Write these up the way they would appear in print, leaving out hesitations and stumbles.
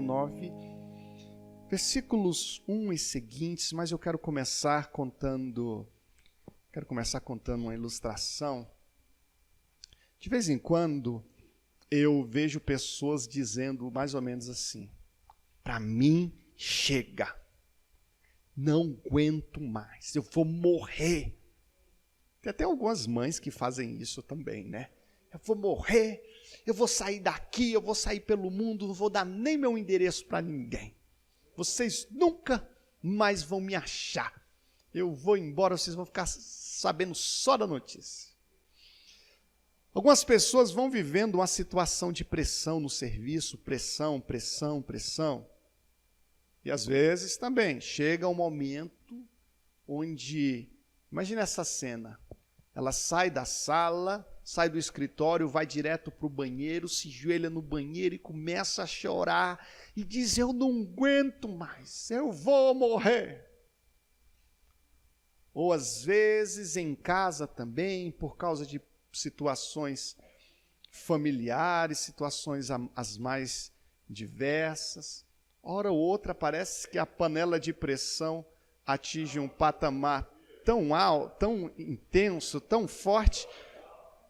19, versículos 1 e seguintes, mas eu quero começar contando uma ilustração. De vez em quando, eu vejo pessoas dizendo mais ou menos assim: para mim, chega. Não aguento mais, eu vou morrer. Tem até algumas mães que fazem isso também, né? Eu vou morrer, eu vou sair daqui, eu vou sair pelo mundo, não vou dar nem meu endereço para ninguém. Vocês nunca mais vão me achar. Eu vou embora, vocês vão ficar sabendo só da notícia. Algumas pessoas vão vivendo uma situação de pressão no serviço, pressão. E às vezes também chega um momento onde, imagina essa cena, ela sai da sala, sai do escritório, vai direto para o banheiro, se ajoelha no banheiro e começa a chorar e diz: eu não aguento mais, eu vou morrer. Ou às vezes em casa também, por causa de situações familiares, situações as mais diversas. Hora ou outra parece que a panela de pressão atinge um patamar tão alto, tão intenso, tão forte,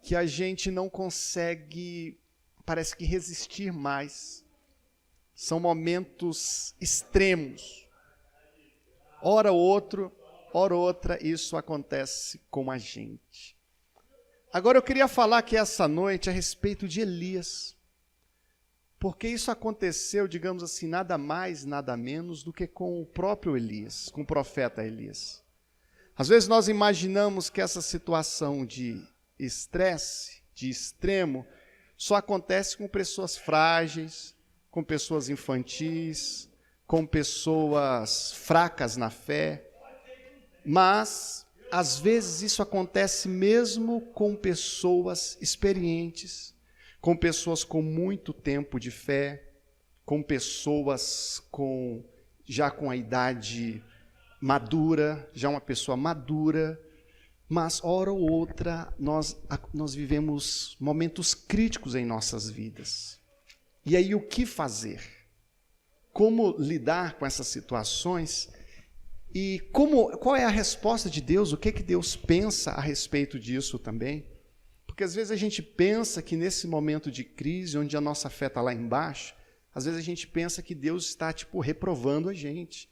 que a gente não consegue, parece que resistir mais. São momentos extremos. Hora ou outra, isso acontece com a gente. Agora eu queria falar aqui essa noite a respeito de Elias. Porque isso aconteceu, digamos assim, nada mais, nada menos do que com o próprio Elias, com o profeta Elias. Às vezes nós imaginamos que essa situação de estresse, de extremo, só acontece com pessoas frágeis, com pessoas infantis, com pessoas fracas na fé. Mas, às vezes, isso acontece mesmo com pessoas experientes, com pessoas com muito tempo de fé, com pessoas já com a idade madura, já uma pessoa madura, mas hora ou outra nós vivemos momentos críticos em nossas vidas. E aí o que fazer? Como lidar com essas situações? E qual é a resposta de Deus? O que Deus pensa a respeito disso também? Porque às vezes a gente pensa que nesse momento de crise, onde a nossa fé está lá embaixo, às vezes a gente pensa que Deus está, reprovando a gente.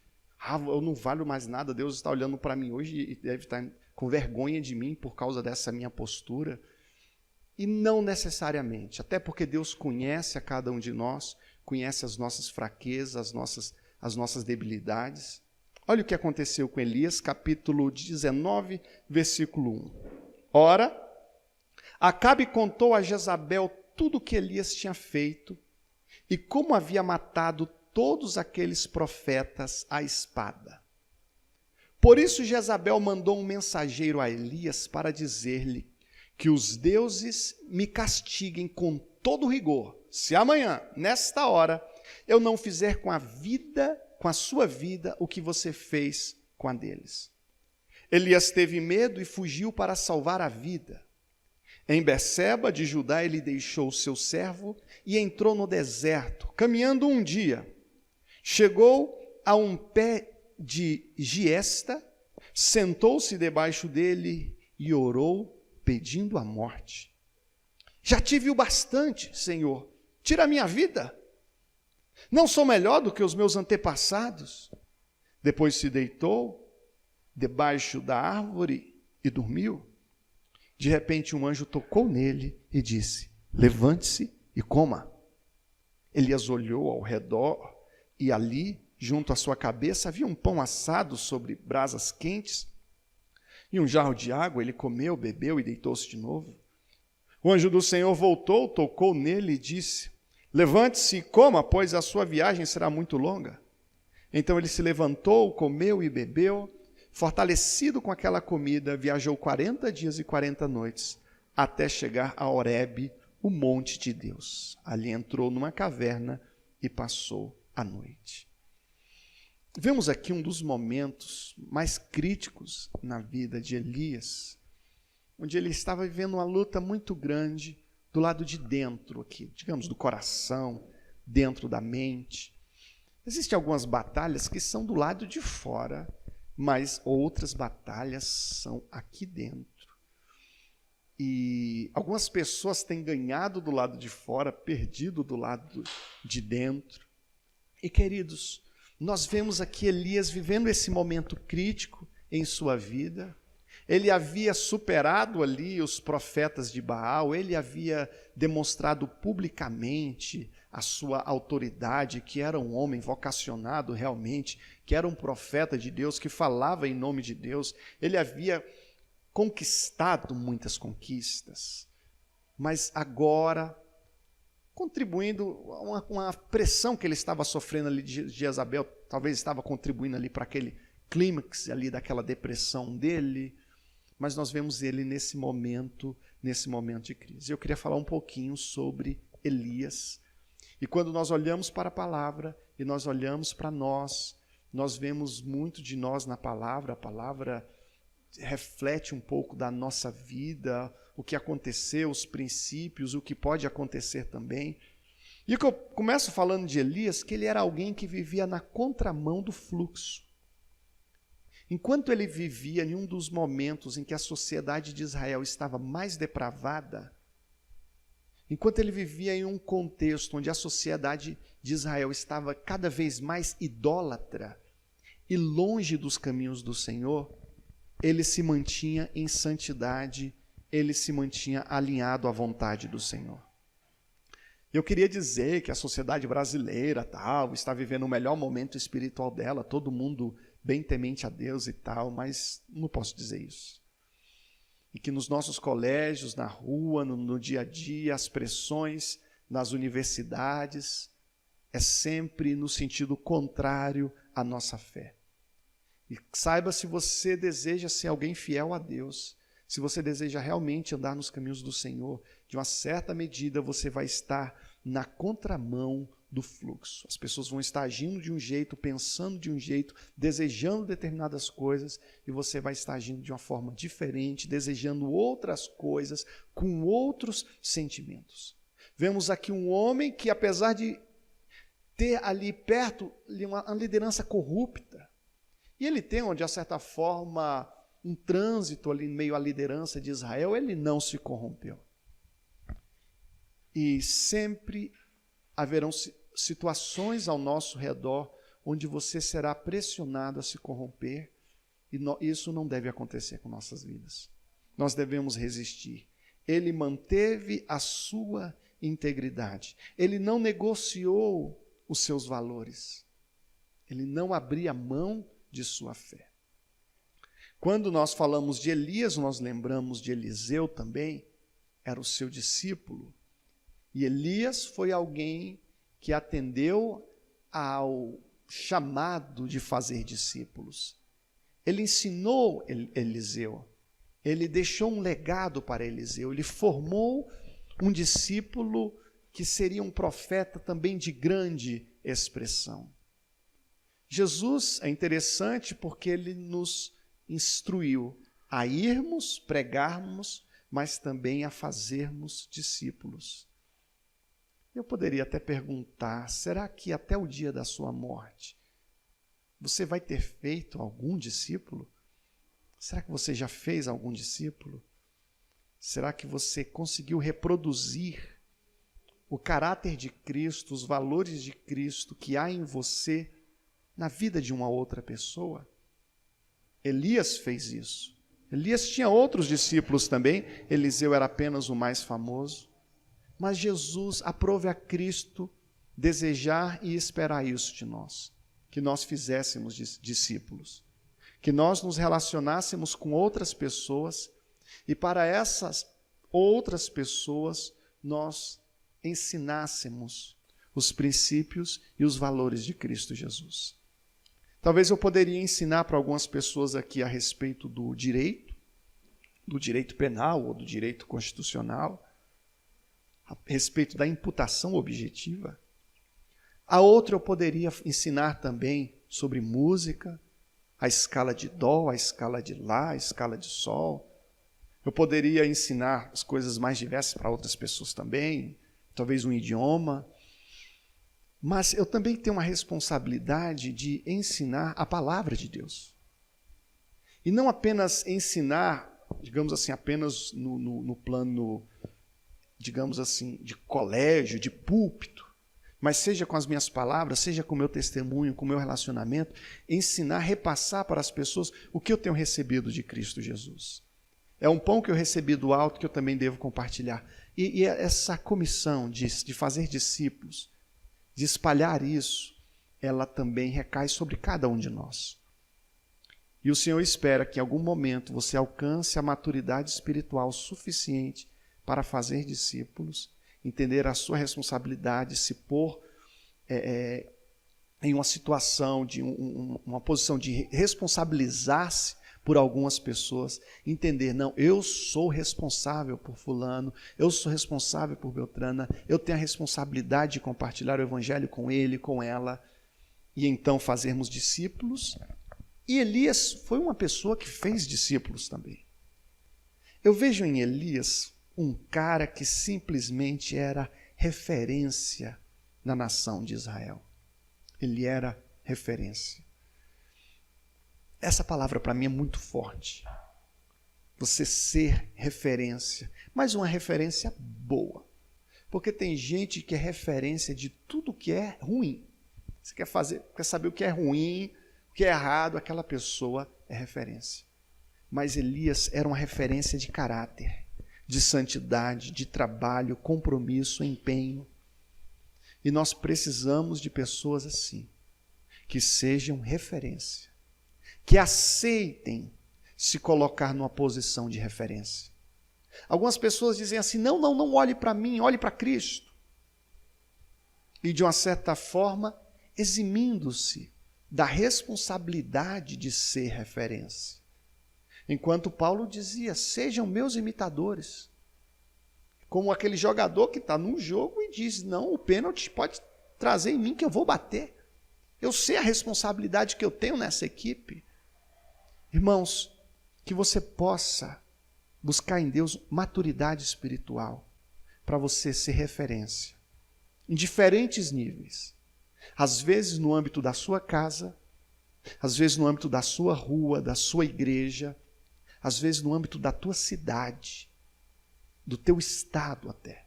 Eu não valho mais nada, Deus está olhando para mim hoje e deve estar com vergonha de mim por causa dessa minha postura. E não necessariamente, até porque Deus conhece a cada um de nós, conhece as nossas fraquezas, as nossas debilidades. Olha o que aconteceu com Elias, capítulo 19, versículo 1. Ora, Acabe contou a Jezabel tudo o que Elias tinha feito e como havia matado todos aqueles profetas à espada. Por isso Jezabel mandou um mensageiro a Elias para dizer-lhe que os deuses me castiguem com todo rigor, se amanhã, nesta hora, eu não fizer com a sua vida, o que você fez com a deles. Elias teve medo e fugiu para salvar a vida. Em Berseba de Judá ele deixou o seu servo e entrou no deserto. Caminhando um dia, chegou a um pé de giesta, sentou-se debaixo dele e orou, pedindo a morte. Já tive o bastante, Senhor, tira a minha vida. Não sou melhor do que os meus antepassados. Depois se deitou debaixo da árvore e dormiu. De repente um anjo tocou nele e disse: levante-se e coma. Elias olhou ao redor e ali, junto à sua cabeça, havia um pão assado sobre brasas quentes e um jarro de água. Ele comeu, bebeu e deitou-se de novo. O anjo do Senhor voltou, tocou nele e disse: levante-se e coma, pois a sua viagem será muito longa. Então ele se levantou, comeu e bebeu. Fortalecido com aquela comida, viajou 40 dias e 40 noites, até chegar a Horebe, o monte de Deus. Ali entrou numa caverna e passou a noite. Vemos aqui um dos momentos mais críticos na vida de Elias, onde ele estava vivendo uma luta muito grande do lado de dentro aqui, digamos, do coração, dentro da mente. Existem algumas batalhas que são do lado de fora, mas outras batalhas são aqui dentro. E algumas pessoas têm ganhado do lado de fora, perdido do lado de dentro. E, queridos, nós vemos aqui Elias vivendo esse momento crítico em sua vida. Ele havia superado ali os profetas de Baal, ele havia demonstrado publicamente a sua autoridade, que era um homem vocacionado realmente, que era um profeta de Deus, que falava em nome de Deus. Ele havia conquistado muitas conquistas, mas agora, contribuindo, uma pressão que ele estava sofrendo ali de Jezabel, talvez estava contribuindo ali para aquele clímax ali daquela depressão dele, mas nós vemos ele nesse momento de crise. Eu queria falar um pouquinho sobre Elias. E quando nós olhamos para a palavra e nós olhamos para nós vemos muito de nós na palavra. A palavra reflete um pouco da nossa vida, o que aconteceu, os princípios, o que pode acontecer também. E eu começo falando de Elias, que ele era alguém que vivia na contramão do fluxo. Enquanto ele vivia em um dos momentos em que a sociedade de Israel estava mais depravada, enquanto ele vivia em um contexto onde a sociedade de Israel estava cada vez mais idólatra e longe dos caminhos do Senhor, ele se mantinha em santidade, ele se mantinha alinhado à vontade do Senhor. Eu queria dizer que a sociedade brasileira está vivendo o melhor momento espiritual dela, todo mundo bem temente a Deus e tal, mas não posso dizer isso. E que nos nossos colégios, na rua, no dia a dia, as pressões nas universidades é sempre no sentido contrário à nossa fé. E saiba, se você deseja ser alguém fiel a Deus, se você deseja realmente andar nos caminhos do Senhor, de uma certa medida você vai estar na contramão do fluxo. As pessoas vão estar agindo de um jeito, pensando de um jeito, desejando determinadas coisas, e você vai estar agindo de uma forma diferente, desejando outras coisas, com outros sentimentos. Vemos aqui um homem que, apesar de ter ali perto uma liderança corrupta, e ele tem, de certa forma, um trânsito ali em meio à liderança de Israel, ele não se corrompeu. E sempre haverão situações ao nosso redor onde você será pressionado a se corromper, e isso não deve acontecer com nossas vidas. Nós devemos resistir. Ele manteve a sua integridade. Ele não negociou os seus valores. Ele não abria mão de sua fé. Quando nós falamos de Elias, nós lembramos de Eliseu também, era o seu discípulo. E Elias foi alguém que atendeu ao chamado de fazer discípulos. Ele ensinou Eliseu, ele deixou um legado para Eliseu, ele formou um discípulo que seria um profeta também de grande expressão. Jesus é interessante porque ele nos instruiu a irmos, pregarmos, mas também a fazermos discípulos. Eu poderia até perguntar, será que até o dia da sua morte você vai ter feito algum discípulo? Será que você já fez algum discípulo? Será que você conseguiu reproduzir o caráter de Cristo, os valores de Cristo que há em você na vida de uma outra pessoa? Elias fez isso. Elias tinha outros discípulos também, Eliseu era apenas o mais famoso. Mas Jesus aprove a Cristo desejar e esperar isso de nós, que nós fizéssemos discípulos, que nós nos relacionássemos com outras pessoas e para essas outras pessoas nós ensinássemos os princípios e os valores de Cristo Jesus. Talvez eu poderia ensinar para algumas pessoas aqui a respeito do direito penal ou do direito constitucional, a respeito da imputação objetiva. A outra eu poderia ensinar também sobre música, a escala de dó, a escala de lá, a escala de sol. Eu poderia ensinar as coisas mais diversas para outras pessoas também, talvez um idioma. Mas eu também tenho uma responsabilidade de ensinar a palavra de Deus. E não apenas ensinar, digamos assim, apenas no plano, digamos assim, de colégio, de púlpito, mas seja com as minhas palavras, seja com o meu testemunho, com o meu relacionamento, ensinar, repassar para as pessoas o que eu tenho recebido de Cristo Jesus. É um pão que eu recebi do alto que eu também devo compartilhar. E essa comissão de fazer discípulos, de espalhar isso, ela também recai sobre cada um de nós. E o Senhor espera que em algum momento você alcance a maturidade espiritual suficiente para fazer discípulos, entender a sua responsabilidade, se pôr em uma situação, uma posição de responsabilizar-se por algumas pessoas, entender, não, eu sou responsável por fulano, eu sou responsável por Beltrana, eu tenho a responsabilidade de compartilhar o evangelho com ele, com ela, e então fazermos discípulos. E Elias foi uma pessoa que fez discípulos também. Eu vejo em Elias um cara que simplesmente era referência na nação de Israel. Ele era referência. Essa palavra para mim é muito forte. Você ser referência, mas uma referência boa. Porque tem gente que é referência de tudo que é ruim. Você quer saber o que é ruim, o que é errado, aquela pessoa é referência. Mas Elias era uma referência de caráter, de santidade, de trabalho, compromisso, empenho. E nós precisamos de pessoas assim, que sejam referência, que aceitem se colocar numa posição de referência. Algumas pessoas dizem assim, não olhe para mim, olhe para Cristo. E de uma certa forma, eximindo-se da responsabilidade de ser referência. Enquanto Paulo dizia, sejam meus imitadores. Como aquele jogador que está num jogo e diz, não, o pênalti pode trazer em mim que eu vou bater. Eu sei a responsabilidade que eu tenho nessa equipe. Irmãos, que você possa buscar em Deus maturidade espiritual para você ser referência em diferentes níveis. Às vezes no âmbito da sua casa, às vezes no âmbito da sua rua, da sua igreja, às vezes no âmbito da tua cidade, do teu estado até.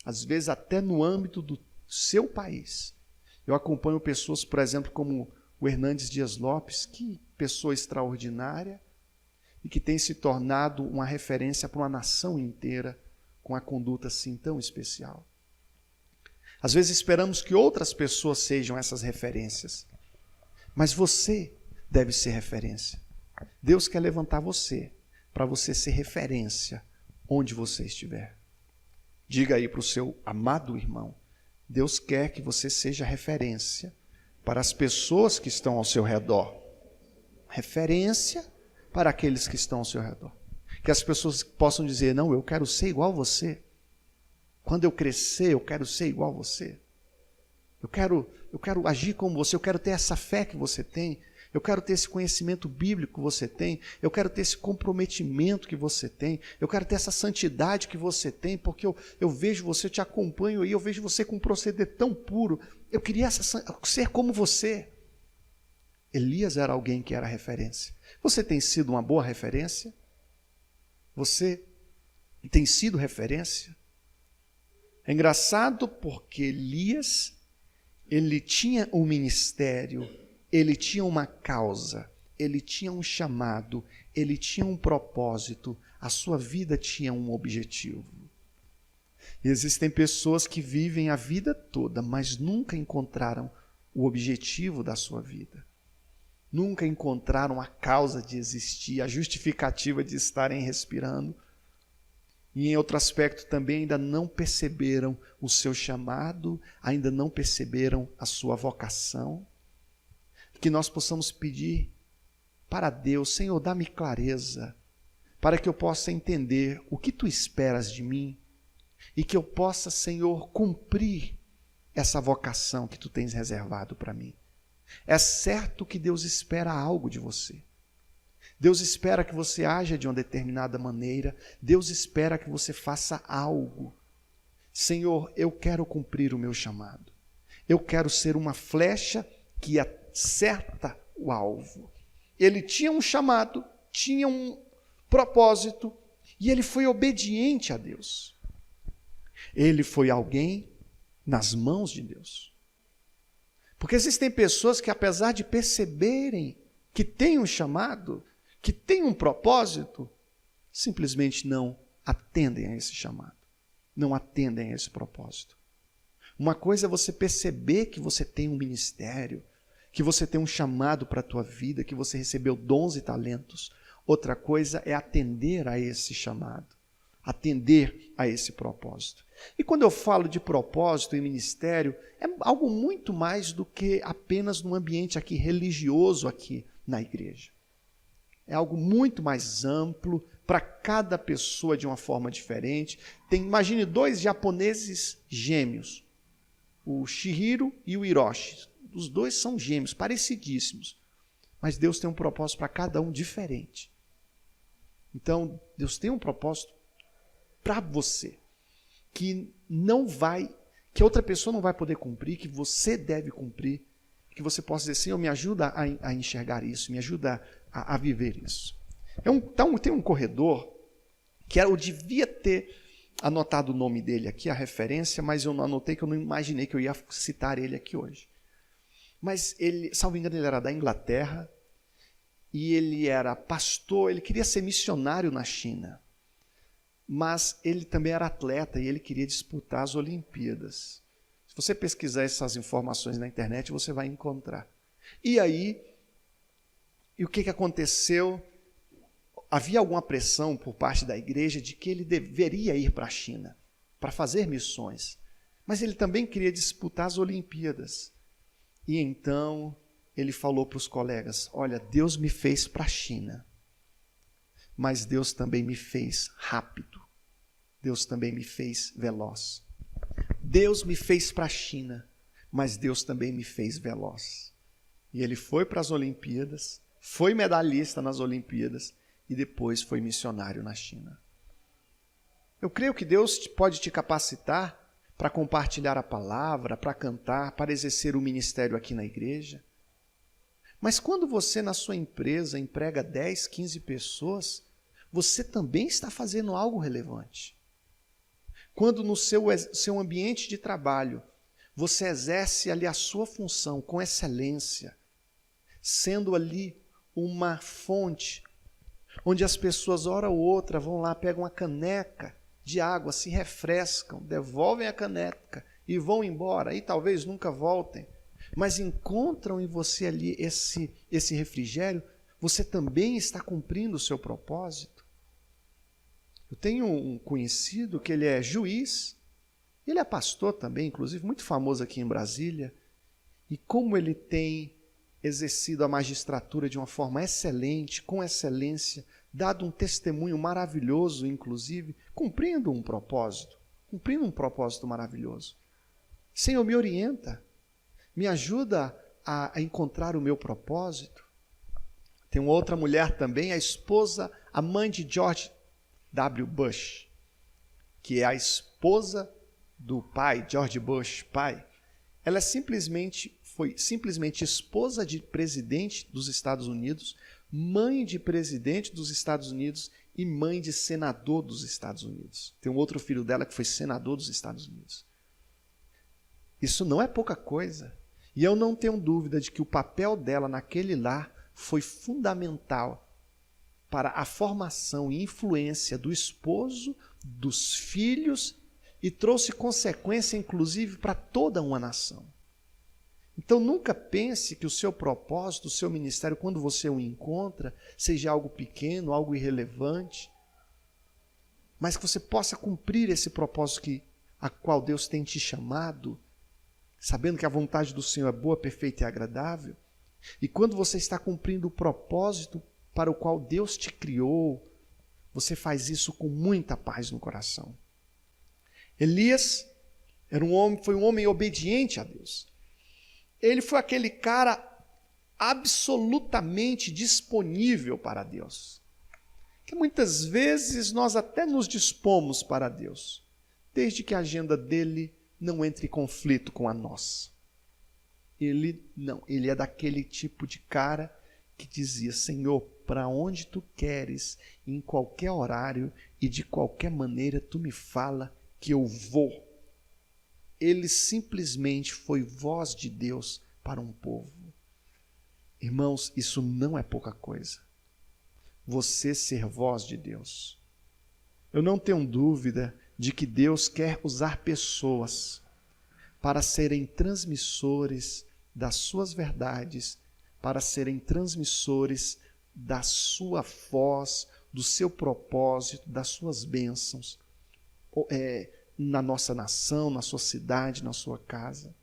Às vezes até no âmbito do seu país. Eu acompanho pessoas, por exemplo, como o Hernandes Dias Lopes, que pessoa extraordinária e que tem se tornado uma referência para uma nação inteira com a conduta assim tão especial. Às vezes esperamos que outras pessoas sejam essas referências, mas você deve ser referência. Deus quer levantar você para você ser referência onde você estiver. Diga aí para o seu amado irmão, Deus quer que você seja referência para as pessoas que estão ao seu redor. Referência para aqueles que estão ao seu redor. Que as pessoas possam dizer, não, eu quero ser igual a você. Quando eu crescer, eu quero ser igual a você. Eu quero agir como você, eu quero ter essa fé que você tem. Eu quero ter esse conhecimento bíblico que você tem. Eu quero ter esse comprometimento que você tem. Eu quero ter essa santidade que você tem, porque eu vejo você, eu te acompanho aí, eu vejo você com um proceder tão puro. Eu queria ser como você. Elias era alguém que era referência. Você tem sido uma boa referência? Você tem sido referência? É engraçado porque Elias, ele tinha um ministério, ele tinha uma causa, ele tinha um chamado, ele tinha um propósito, a sua vida tinha um objetivo. E existem pessoas que vivem a vida toda, mas nunca encontraram o objetivo da sua vida. Nunca encontraram a causa de existir, a justificativa de estarem respirando. E em outro aspecto também ainda não perceberam o seu chamado, ainda não perceberam a sua vocação. Que nós possamos pedir para Deus, Senhor, dá-me clareza, para que eu possa entender o que Tu esperas de mim e que eu possa, Senhor, cumprir essa vocação que Tu tens reservado para mim. É certo que Deus espera algo de você. Deus espera que você haja de uma determinada maneira. Deus espera que você faça algo. Senhor, eu quero cumprir o meu chamado. Eu quero ser uma flecha que acerta o alvo. Ele tinha um chamado, tinha um propósito, e ele foi obediente a Deus. Ele foi alguém nas mãos de Deus. Porque existem pessoas que, apesar de perceberem que têm um chamado, que têm um propósito, simplesmente não atendem a esse chamado, não atendem a esse propósito. Uma coisa é você perceber que você tem um ministério, que você tem um chamado para a tua vida, que você recebeu dons e talentos. Outra coisa é atender a esse chamado, atender a esse propósito. E quando eu falo de propósito e ministério, é algo muito mais do que apenas no ambiente aqui religioso aqui na igreja. É algo muito mais amplo, para cada pessoa de uma forma diferente. Imagine 2 japoneses gêmeos, o Shihiro e o Hiroshi. Os 2 são gêmeos, parecidíssimos. Mas Deus tem um propósito para cada um diferente. Então, Deus tem um propósito para você, que outra pessoa não vai poder cumprir, que você deve cumprir, que você possa dizer, Senhor, me ajuda a enxergar isso, me ajuda a viver isso. Tem um corredor, que eu devia ter anotado o nome dele aqui, a referência, mas eu não anotei, que eu não imaginei que eu ia citar ele aqui hoje. Mas ele, salvo engano, ele era da Inglaterra, e ele era pastor, ele queria ser missionário na China, mas ele também era atleta e ele queria disputar as Olimpíadas. Se você pesquisar essas informações na internet, você vai encontrar. E o que aconteceu? Havia alguma pressão por parte da igreja de que ele deveria ir para a China, para fazer missões. Mas ele também queria disputar as Olimpíadas. E então ele falou para os colegas, olha, Deus me fez para a China, mas Deus também me fez rápido. Deus também me fez veloz. Deus me fez para a China, mas Deus também me fez veloz. E ele foi para as Olimpíadas, foi medalhista nas Olimpíadas e depois foi missionário na China. Eu creio que Deus pode te capacitar para compartilhar a palavra, para cantar, para exercer o ministério aqui na igreja. Mas quando você na sua empresa emprega 10, 15 pessoas, você também está fazendo algo relevante. Quando no seu ambiente de trabalho, você exerce ali a sua função com excelência, sendo ali uma fonte, onde as pessoas, hora ou outra, vão lá, pegam uma caneca de água, se refrescam, devolvem a caneca e vão embora, e talvez nunca voltem, mas encontram em você ali esse refrigério, você também está cumprindo o seu propósito. Eu tenho um conhecido que ele é juiz, ele é pastor também, inclusive muito famoso aqui em Brasília, e como ele tem exercido a magistratura de uma forma excelente, com excelência, dado um testemunho maravilhoso, inclusive, cumprindo um propósito maravilhoso. Senhor, me orienta, me ajuda a encontrar o meu propósito. Tem uma outra mulher também, a mãe de George W. Bush, que é a esposa do pai, George Bush, pai. Ela foi simplesmente esposa de presidente dos Estados Unidos, mãe de presidente dos Estados Unidos e mãe de senador dos Estados Unidos. Tem um outro filho dela que foi senador dos Estados Unidos. Isso não é pouca coisa. E eu não tenho dúvida de que o papel dela naquele lar foi fundamental para a formação e influência do esposo, dos filhos, e trouxe consequência, inclusive, para toda uma nação. Então, nunca pense que o seu propósito, o seu ministério, quando você o encontra, seja algo pequeno, algo irrelevante, mas que você possa cumprir esse propósito a qual Deus tem te chamado, sabendo que a vontade do Senhor é boa, perfeita e agradável. E quando você está cumprindo o propósito para o qual Deus te criou, você faz isso com muita paz no coração. Elias foi um homem obediente a Deus. Ele foi aquele cara absolutamente disponível para Deus. Que muitas vezes nós até nos dispomos para Deus, desde que a agenda dele não entre em conflito com a nossa. Ele não, ele é daquele tipo de cara que dizia: Senhor, para onde tu queres, em qualquer horário e de qualquer maneira tu me fala que eu vou. Ele simplesmente foi voz de Deus para um povo. Irmãos, isso não é pouca coisa. Você ser voz de Deus. Eu não tenho dúvida de que Deus quer usar pessoas para serem transmissores das suas verdades, para serem transmissores da sua voz, do seu propósito, das suas bênçãos, na nossa nação, na sua cidade, na sua casa.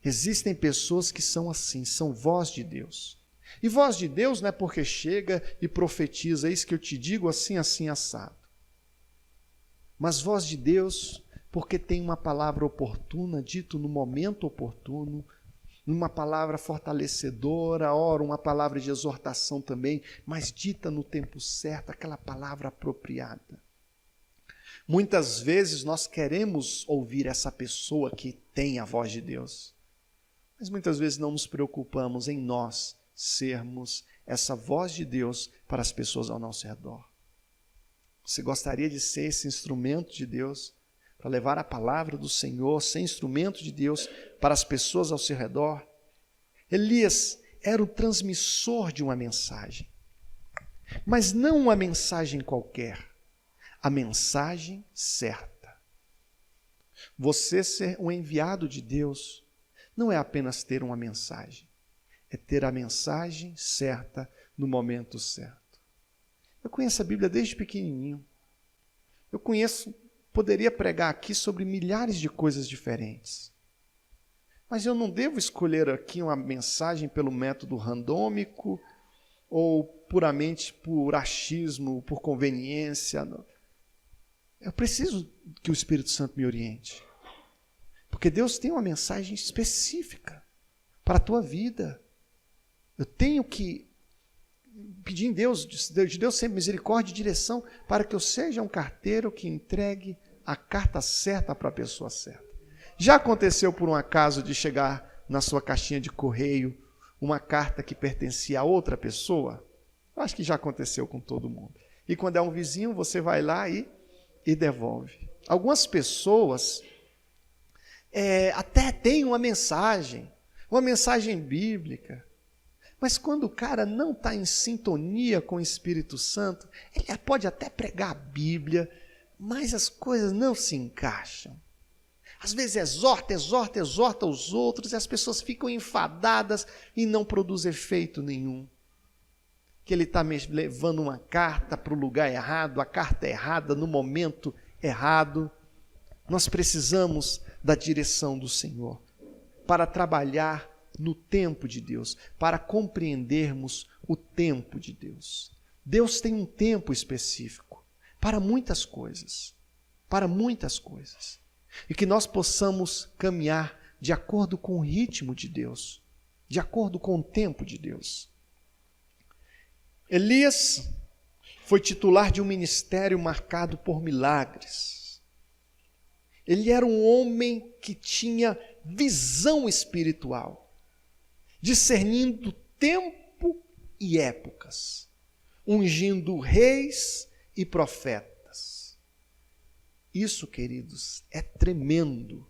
Existem pessoas que são assim, são voz de Deus. E voz de Deus não é porque chega e profetiza, isso que eu te digo assim, assim, assado. Mas voz de Deus porque tem uma palavra oportuna, dito no momento oportuno, uma palavra fortalecedora, ora, uma palavra de exortação também, mas dita no tempo certo, aquela palavra apropriada. Muitas vezes nós queremos ouvir essa pessoa que tem a voz de Deus, mas muitas vezes não nos preocupamos em nós sermos essa voz de Deus para as pessoas ao nosso redor. Você gostaria de ser esse instrumento de Deus para levar a palavra do Senhor, ser instrumento de Deus para as pessoas ao seu redor? Elias era o transmissor de uma mensagem, mas não uma mensagem qualquer, a mensagem certa. Você ser um enviado de Deus não é apenas ter uma mensagem, é ter a mensagem certa no momento certo. Eu conheço a Bíblia desde pequenininho. Poderia pregar aqui sobre milhares de coisas diferentes. Mas eu não devo escolher aqui uma mensagem pelo método randômico ou puramente por achismo, por conveniência. Eu preciso que o Espírito Santo me oriente. Porque Deus tem uma mensagem específica para a tua vida. Eu tenho que pedir de Deus sempre misericórdia e direção para que eu seja um carteiro que entregue a carta certa para a pessoa certa. Já aconteceu por um acaso de chegar na sua caixinha de correio uma carta que pertencia a outra pessoa? Eu acho que já aconteceu com todo mundo. E quando é um vizinho, você vai lá e devolve. Algumas pessoas até têm uma mensagem bíblica, mas quando o cara não está em sintonia com o Espírito Santo, ele pode até pregar a Bíblia, mas as coisas não se encaixam. Às vezes exorta os outros e as pessoas ficam enfadadas e não produz efeito nenhum. Que ele está levando uma carta para o lugar errado, a carta errada, no momento errado. Nós precisamos da direção do Senhor para trabalhar no tempo de Deus, para compreendermos o tempo de Deus. Deus tem um tempo específico para muitas coisas, e que nós possamos caminhar de acordo com o ritmo de Deus, de acordo com o tempo de Deus. Elias foi titular de um ministério marcado por milagres. Ele era um homem que tinha visão espiritual, discernindo tempo e épocas, ungindo reis e profetas. Isso, queridos, é tremendo.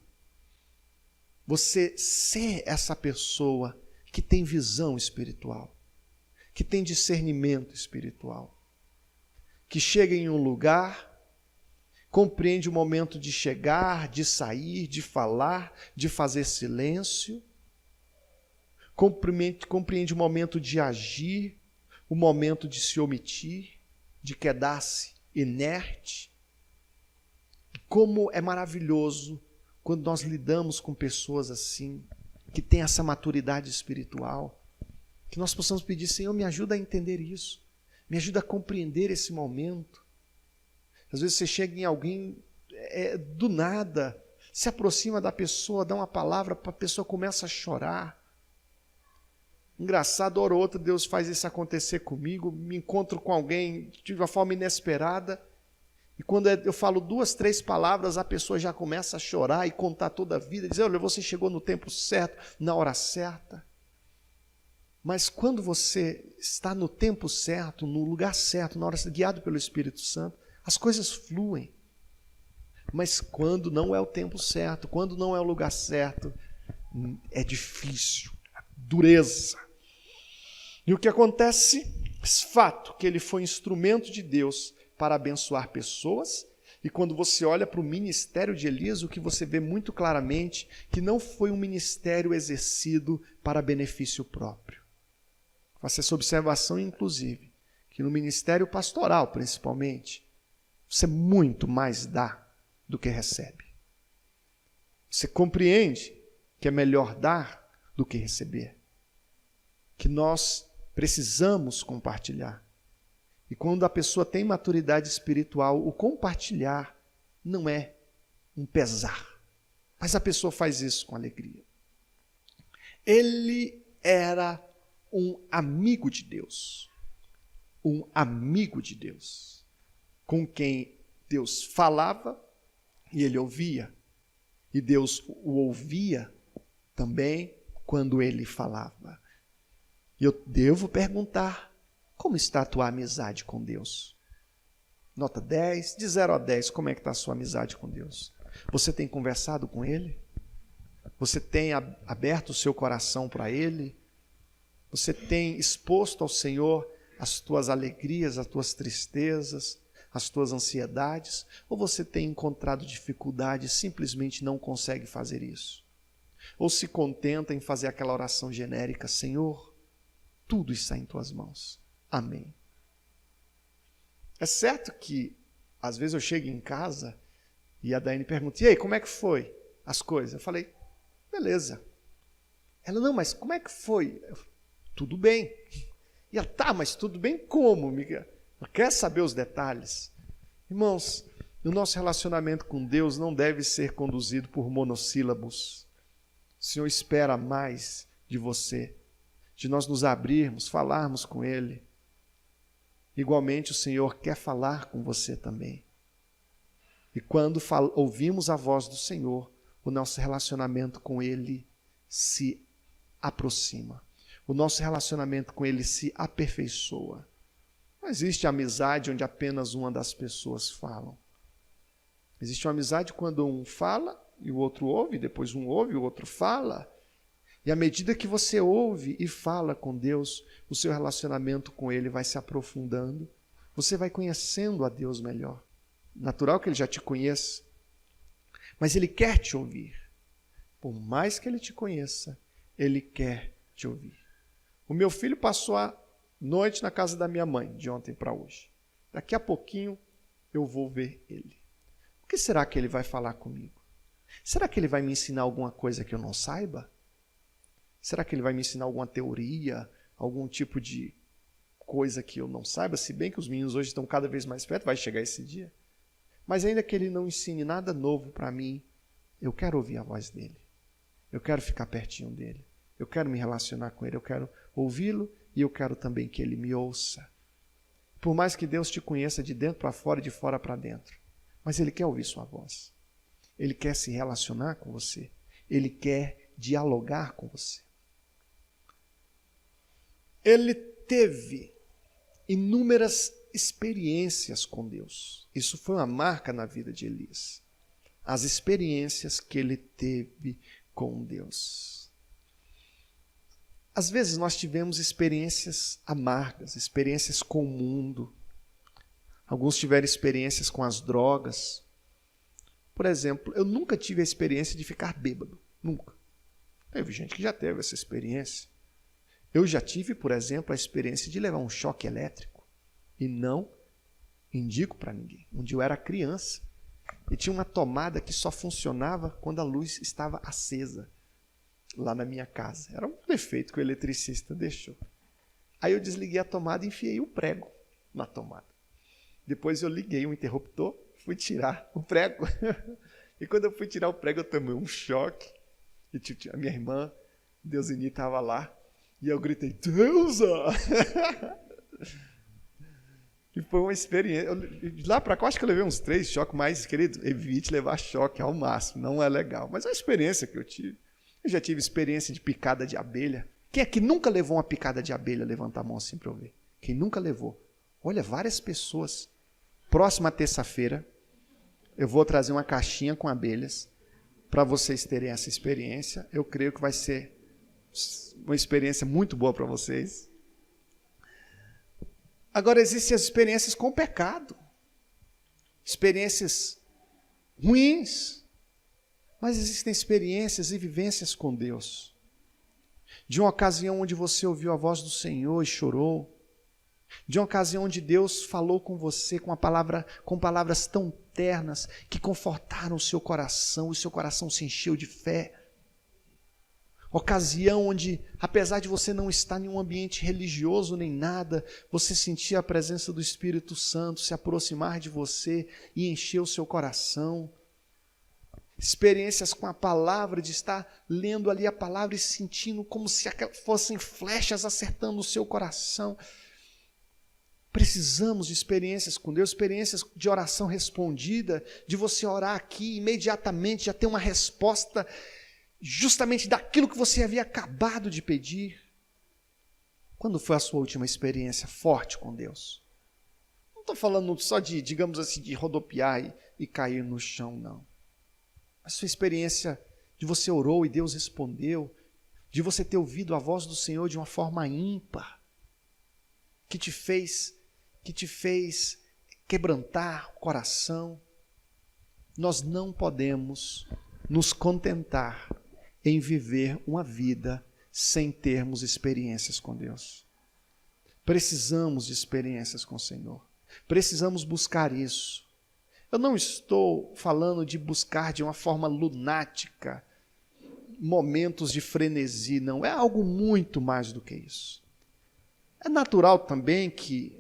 Você ser essa pessoa que tem visão espiritual, que tem discernimento espiritual, que chega em um lugar, compreende o momento de chegar, de sair, de falar, de fazer silêncio, compreende o momento de agir, o momento de se omitir, de quedar-se inerte. Como é maravilhoso quando nós lidamos com pessoas assim, que têm essa maturidade espiritual, que nós possamos pedir: Senhor, me ajuda a entender isso, me ajuda a compreender esse momento. Às vezes você chega em alguém do nada, se aproxima da pessoa, dá uma palavra, a pessoa começa a chorar. Engraçado, hora ou outra Deus faz isso acontecer comigo, me encontro com alguém de uma forma inesperada, E quando eu falo 2, 3 palavras, a pessoa já começa a chorar e contar toda a vida, dizer, olha, você chegou no tempo certo, na hora certa. Mas quando você está no tempo certo, no lugar certo, na hora guiado pelo Espírito Santo, as coisas fluem. Mas quando não é o tempo certo, quando não é o lugar certo, é difícil, dureza. E o que acontece? Esse fato que ele foi instrumento de Deus para abençoar pessoas, e quando você olha para o ministério de Elias, o que você vê muito claramente, que não foi um ministério exercido para benefício próprio. Faça essa observação, inclusive, que no ministério pastoral, principalmente, você muito mais dá do que recebe. Você compreende que é melhor dar do que receber. Que nós precisamos compartilhar. E quando a pessoa tem maturidade espiritual, o compartilhar não é um pesar. Mas a pessoa faz isso com alegria. Ele era um amigo de Deus. Um amigo de Deus. Com quem Deus falava e ele ouvia. E Deus o ouvia também quando ele falava. E eu devo perguntar, como está a tua amizade com Deus? Nota 10, de 0 a 10, como é que está a sua amizade com Deus? Você tem conversado com Ele? Você tem aberto o seu coração para Ele? Você tem exposto ao Senhor as tuas alegrias, as tuas tristezas, as tuas ansiedades? Ou você tem encontrado dificuldade e simplesmente não consegue fazer isso? Ou se contenta em fazer aquela oração genérica, Senhor, tudo está em tuas mãos. Amém. É certo que, às vezes eu chego em casa e a Daiane pergunta, e aí, como é que foi as coisas? Eu falei, beleza. Ela, não, mas como é que foi? Tudo bem. E ela, tá, mas tudo bem como, Miguel? Ela quer saber os detalhes. Irmãos, o nosso relacionamento com Deus não deve ser conduzido por monossílabos. O Senhor espera mais de você, de nós nos abrirmos, falarmos com Ele. Igualmente, o Senhor quer falar com você também. E quando ouvimos a voz do Senhor, o nosso relacionamento com Ele se aproxima. O nosso relacionamento com Ele se aperfeiçoa. Não existe amizade onde apenas uma das pessoas falam. Existe uma amizade quando um fala e o outro ouve, depois um ouve e o outro fala. E à medida que você ouve e fala com Deus, o seu relacionamento com Ele vai se aprofundando. Você vai conhecendo a Deus melhor. Natural que Ele já te conheça. Mas Ele quer te ouvir. Por mais que Ele te conheça, Ele quer te ouvir. O meu filho passou a noite na casa da minha mãe, de ontem para hoje. Daqui a pouquinho eu vou ver ele. O que será que ele vai falar comigo? Será que ele vai me ensinar alguma coisa que eu não saiba? Será que ele vai me ensinar alguma teoria, algum tipo de coisa que eu não saiba? Se bem que os meninos hoje estão cada vez mais perto, vai chegar esse dia. Mas ainda que ele não ensine nada novo para mim, eu quero ouvir a voz dele. Eu quero ficar pertinho dele. Eu quero me relacionar com ele. Eu quero ouvi-lo e eu quero também que ele me ouça. Por mais que Deus te conheça de dentro para fora e de fora para dentro, mas Ele quer ouvir sua voz. Ele quer se relacionar com você. Ele quer dialogar com você. Ele teve inúmeras experiências com Deus. Isso foi uma marca na vida de Elias. As experiências que ele teve com Deus. Às vezes nós tivemos experiências amargas, experiências com o mundo. Alguns tiveram experiências com as drogas. Por exemplo, eu nunca tive a experiência de ficar bêbado. Nunca. Teve gente que já teve essa experiência. Eu já tive, por exemplo, a experiência de levar um choque elétrico. E não indico para ninguém. Um dia eu era criança e tinha uma tomada que só funcionava quando a luz estava acesa lá na minha casa. Era um defeito que o eletricista deixou. Aí eu desliguei a tomada e enfiei o prego na tomada. Depois eu liguei o interruptor, fui tirar o prego. E quando eu fui tirar o prego, eu tomei um choque. E a minha irmã, Deusini, estava lá. E eu gritei, Deusa! E foi uma experiência. De lá para cá, acho que eu levei uns 3 choques, mas, querido, evite levar choque ao máximo. Não é legal. Mas é uma experiência que eu tive. Eu já tive experiência de picada de abelha. Quem é que nunca levou uma picada de abelha? Levanta a mão assim para eu ver. Quem nunca levou? Olha, várias pessoas. Próxima terça-feira, eu vou trazer uma caixinha com abelhas para vocês terem essa experiência. Eu creio que vai ser uma experiência muito boa para vocês. Agora, existem as experiências com o pecado. Experiências ruins. Mas existem experiências e vivências com Deus. De uma ocasião onde você ouviu a voz do Senhor e chorou. De uma ocasião onde Deus falou com você com palavras tão ternas que confortaram o seu coração se encheu de fé. Ocasião onde, apesar de você não estar em um ambiente religioso nem nada, você sentia a presença do Espírito Santo se aproximar de você e encher o seu coração. Experiências com a palavra, de estar lendo ali a palavra e sentindo como se fossem flechas acertando o seu coração. Precisamos de experiências com Deus, experiências de oração respondida, de você orar aqui e imediatamente já ter uma resposta justamente daquilo que você havia acabado de pedir. Quando foi a sua última experiência forte com Deus? Não estou falando só de, digamos assim, de rodopiar e cair no chão, não. A sua experiência de você orou e Deus respondeu, de você ter ouvido a voz do Senhor de uma forma ímpar, que te fez quebrantar o coração. Nós não podemos nos contentar em viver uma vida sem termos experiências com Deus. Precisamos de experiências com o Senhor. Precisamos buscar isso. Eu não estou falando de buscar de uma forma lunática momentos de frenesi, não. É algo muito mais do que isso. É natural também que,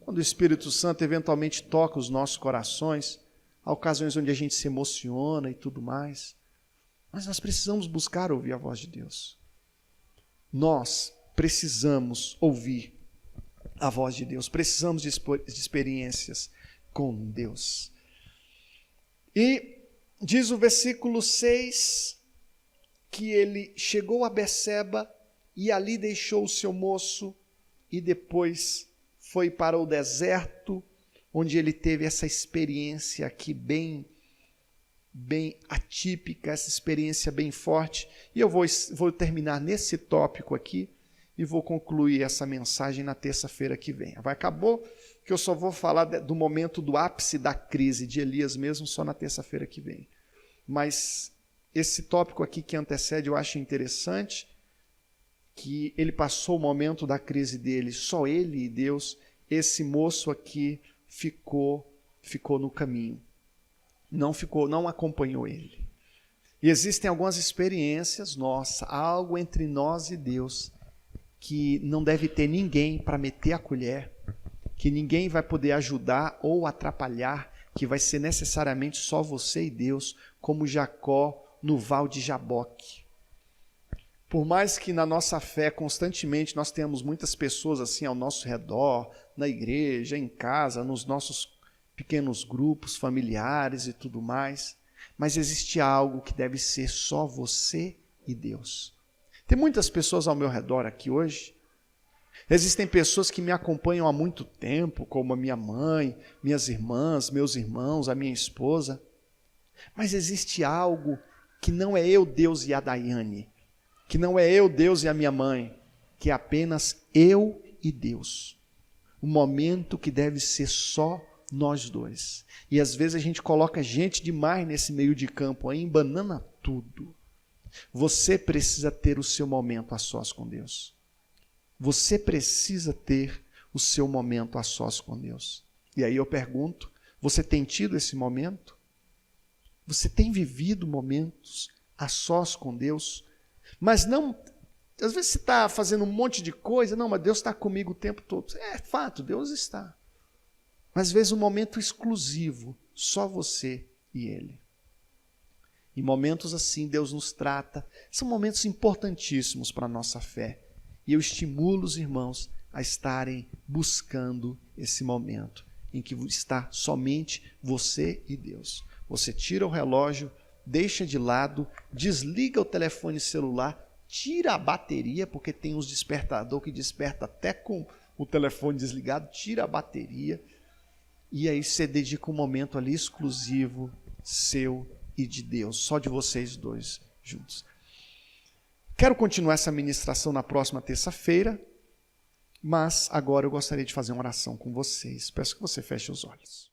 quando o Espírito Santo eventualmente toca os nossos corações, há ocasiões onde a gente se emociona e tudo mais, mas nós precisamos buscar ouvir a voz de Deus. Nós precisamos ouvir a voz de Deus, precisamos de experiências com Deus. E diz o versículo 6 que ele chegou a Berseba e ali deixou o seu moço e depois foi para o deserto, onde ele teve essa experiência aqui bem atípica, essa experiência bem forte. E eu vou terminar nesse tópico aqui e vou concluir essa mensagem na terça-feira que vem. Acabou que eu só vou falar do momento do ápice da crise de Elias mesmo só na terça-feira que vem. Mas esse tópico aqui que antecede eu acho interessante, que ele passou o momento da crise dele, só ele e Deus. Esse moço aqui ficou no caminho. Não acompanhou ele. E existem algumas experiências nossas, algo entre nós e Deus, que não deve ter ninguém para meter a colher, que ninguém vai poder ajudar ou atrapalhar, que vai ser necessariamente só você e Deus, como Jacó no Val de Jaboque. Por mais que na nossa fé constantemente nós tenhamos muitas pessoas assim ao nosso redor, na igreja, em casa, nos nossos pequenos grupos familiares e tudo mais, mas existe algo que deve ser só você e Deus. Tem muitas pessoas ao meu redor aqui hoje. Existem pessoas que me acompanham há muito tempo, como a minha mãe, minhas irmãs, meus irmãos, a minha esposa. Mas existe algo que não é eu, Deus e a Daiane, que não é eu, Deus e a minha mãe, que é apenas eu e Deus. Um momento que deve ser só nós dois. E às vezes a gente coloca gente demais nesse meio de campo aí, embanana tudo. Você precisa ter o seu momento a sós com Deus. Você precisa ter o seu momento a sós com Deus. E aí eu pergunto, você tem tido esse momento? Você tem vivido momentos a sós com Deus? Mas não, às vezes você está fazendo um monte de coisa, não, mas Deus está comigo o tempo todo. É fato, Deus está. Mas às vezes um momento exclusivo, só você e Ele. Em momentos assim Deus nos trata, são momentos importantíssimos para a nossa fé. E eu estimulo os irmãos a estarem buscando esse momento em que está somente você e Deus. Você tira o relógio, deixa de lado, desliga o telefone celular, tira a bateria, porque tem uns despertador que desperta até com o telefone desligado, tira a bateria, e aí você dedica um momento ali exclusivo, seu e de Deus, só de vocês dois juntos. Quero continuar essa ministração na próxima terça-feira, mas agora eu gostaria de fazer uma oração com vocês. Peço que você feche os olhos.